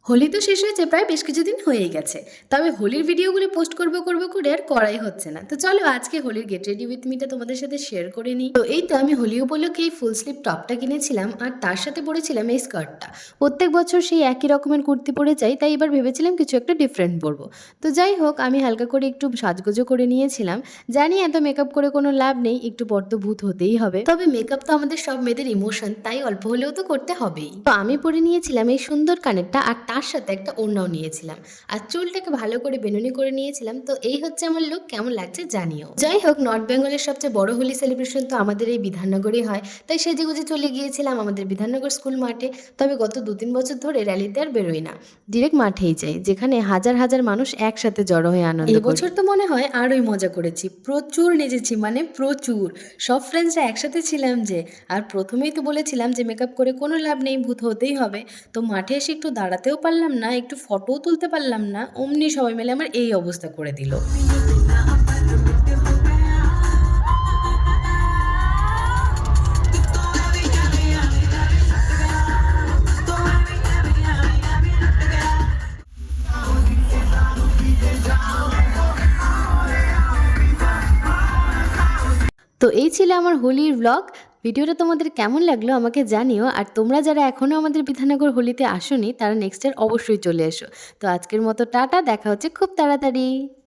হোলি তো শেষ হয়েছে, প্রায় বেশ কিছুদিন হয়েই গেছে। তবে হোলির ভিডিওগুলো পোস্ট করব করব করে আর করাই হচ্ছে না। তো চলো আজকে হোলির গেট রেডি উইথ মিটা তোমাদের সাথে শেয়ার করে নিই। তো এই তো আমি হোলি উপলক্ষে এই ফুল স্লিভ টপটা কিনেছিলাম আর তার সাথে পরেছিলাম এই স্কার্টটা। প্রত্যেক বছর সেই একই রকমের কুর্তি পরে যাই, তাই এবার ভেবেছিলাম কিছু একটা ডিফারেন্ট পরবো। তো যাই হোক, আমি হালকা করে একটু সাজগোজও করে নিয়েছিলাম। জানি এত মেকআপ করে কোনো লাভ নেই, একটু পর তো ভূত হতেই হবে। তবে মেকআপ তো আমাদের সব মেয়েদের ইমোশন, তাই অল্প হলেও তো করতে হবেই। তো আমি পরে নিয়েছিলাম এই সুন্দর কানেরটা আর তার সাথে একটা ওড়নাও নিয়েছিলাম। আর চুলটাকে ভালো করে বেনুনি করে নিয়েছিলাম। তো এই হচ্ছে আমার লুক, কেমন লাগছে জানিও। যাই হোক, নর্থ বেঙ্গলের সবচেয়ে বড় হোলি সেলিব্রেশন তো আমাদের এই বিধাননগরেই হয়, তাই সেজেগুজে চলে গিয়েছিলাম আমাদের বিধাননগর স্কুল মাঠে। তবে গত 2-3 বছর ধরে র্যালিতে আর বেরোই না, ডিরেক্ট মাঠেই যাই, যেখানে হাজার হাজার মানুষ একসাথে জড়ো হয়ে আনন্দ করি। এবছর তো মনে হয় আরোই মজা করেছি, প্রচুর নেচেছি, মানে প্রচুর। সব ফ্রেন্ডসরা একসাথে ছিলাম যে। আর প্রথমেই তো বলেছিলাম যে মেকআপ করে কোনো লাভ নেই, ভূত হতেই হবে। তো মাঠে এসে একটু দাঁড়াতেও পারলাম না, একটু ফটোও তুলতে পারলাম না, অমনি সবাই মিলে আমার এই অবস্থা করে দিল। তো এই ছিল আমার হোলির ব্লগ। ভিডিওটা তোমাদের কেমন লাগলো আমাকে জানিও। আর তোমরা যারা এখনও আমাদের বিধাননগর হোলিতে আসোনি, তারা নেক্সট ইয়ার অবশ্যই চলে এসো। তো আজকের মতো টাটা, দেখা হচ্ছে খুব তাড়াতাড়ি।